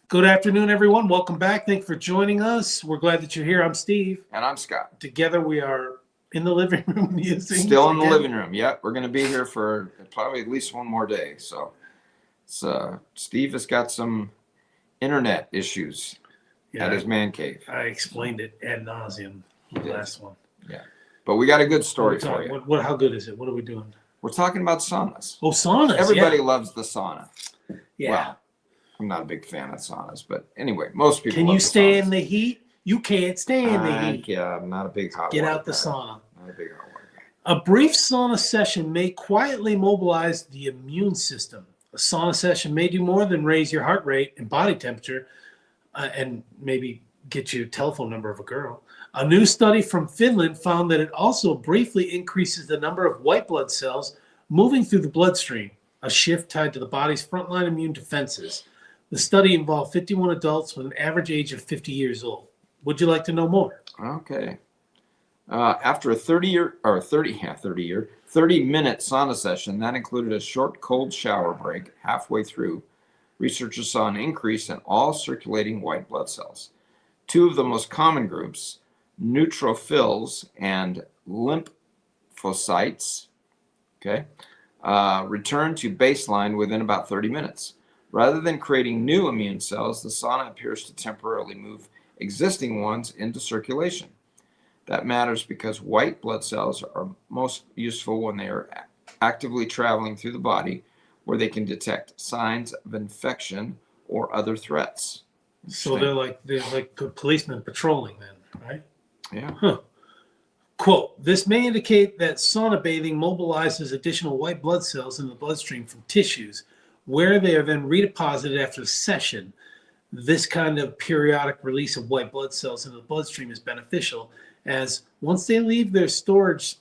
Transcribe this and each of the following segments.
Good afternoon, everyone. Welcome back. Thanks for joining us. We're glad that you're here. I'm Steve. And I'm Scott. Together we are in the living room using Still in the living room. Yep. We're going to be here for probably at least one more day. So Steve has got some internet issues at his man cave. I explained it ad nauseum the last one. Yeah. But we got a good story for you. How good is it? What are we doing? We're talking about saunas. Oh, saunas. Everybody loves the sauna. Yeah. Well, I'm not a big fan of saunas, but anyway, most people Can love you stand saunas. the heat? You can't stand the heat. Yeah, I'm not a big hot Get water out the guy. sauna. Not a big hot water guy. A brief sauna session may quietly mobilize the immune system. A sauna session may do more than raise your heart rate and body temperature and maybe get you a telephone number of a girl. A new study from Finland found that it also briefly increases the number of white blood cells moving through the bloodstream, a shift tied to the body's frontline immune defenses. The study involved 51 adults with an average age of 50 years old. Would you like to know more? Okay. After a 30-minute sauna session that included a short cold shower break halfway through, researchers saw an increase in all circulating white blood cells. Two of the most common groups, neutrophils and lymphocytes, returned to baseline within about 30 minutes. Rather than creating new immune cells, the sauna appears to temporarily move existing ones into circulation. That matters because white blood cells are most useful when they are actively traveling through the body, where they can detect signs of infection or other threats. So they're like policemen patrolling then, right? Yeah. Huh. Quote, this may indicate that sauna bathing mobilizes additional white blood cells in the bloodstream from tissues, where they are then redeposited after the session. This kind of periodic release of white blood cells into the bloodstream is beneficial, as once they leave their storage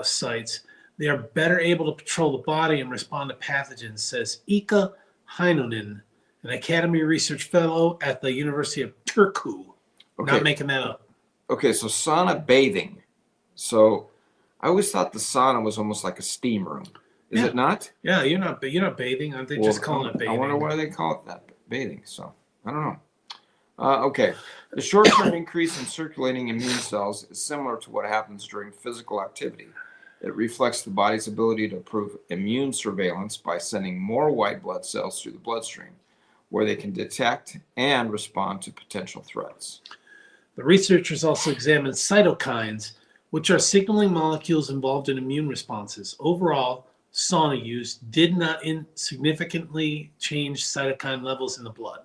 sites, they are better able to patrol the body and respond to pathogens, says Ika Heinonen, an Academy Research Fellow at the University of Turku. Okay. Not making that up. Okay, so sauna bathing. So I always thought the sauna was almost like a steam room. Is it not? Yeah, you're not bathing. Aren't they just calling it bathing? I wonder why they call it that, bathing. So I don't know. Okay, the short-term increase in circulating immune cells is similar to what happens during physical activity. It reflects the body's ability to improve immune surveillance by sending more white blood cells through the bloodstream, where they can detect and respond to potential threats. The researchers also examined cytokines, which are signaling molecules involved in immune responses. Overall, sauna use did not significantly change cytokine levels in the blood.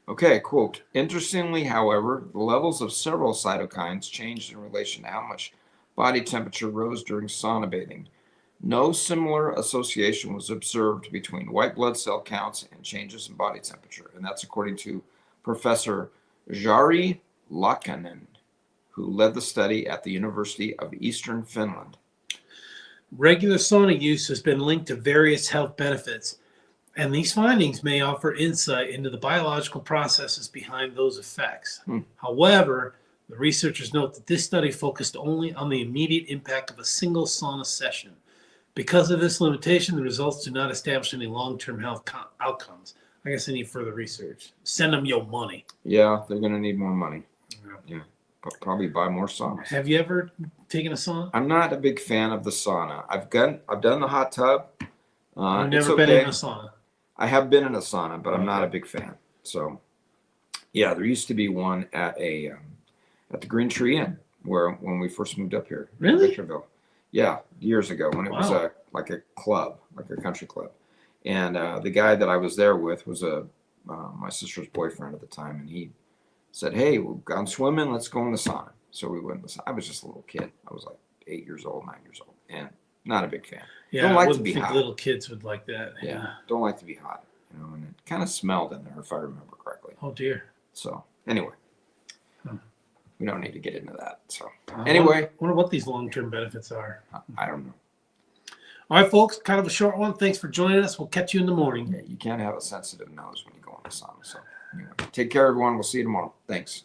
Okay, quote, interestingly, however, the levels of several cytokines changed in relation to how much body temperature rose during sauna bathing. No similar association was observed between white blood cell counts and changes in body temperature, and that's according to Professor Jari Lakanen, who led the study at the University of Eastern Finland. Regular sauna use has been linked to various health benefits, and these findings may offer insight into the biological processes behind those effects. However, the researchers note that this study focused only on the immediate impact of a single sauna session. Because of this limitation, the results do not establish any long-term health outcomes. I guess they need further research. Send them your money. Yeah, they're going to need more money. Yeah. Probably buy more saunas. Have you ever taken a sauna? I'm not a big fan of the sauna. I've done the hot tub. I've never been in a sauna. I have been in a sauna, but I'm not a big fan. So, yeah, there used to be one at the Green Tree Inn when we first moved up here. Really? In Victorville. Yeah, years ago when it was like a club, like a country club. And the guy that I was there with was my sister's boyfriend at the time, and he said, "Hey, we've gone swimming. Let's go in the sauna." So we went in the sauna. I was just a little kid. I was like 8 years old, 9 years old, and not a big fan. Yeah, don't like I to be think hot. Little kids would like that. Yeah, don't like to be hot. And it kind of smelled in there, if I remember correctly. Oh dear. So anyway, we don't need to get into that. So anyway, I wonder what these long-term benefits are. I don't know. All right, folks, kind of a short one. Thanks for joining us. We'll catch you in the morning. Yeah, you can't have a sensitive nose when you go in the sauna. So anyway, take care, everyone. We'll see you tomorrow. Thanks.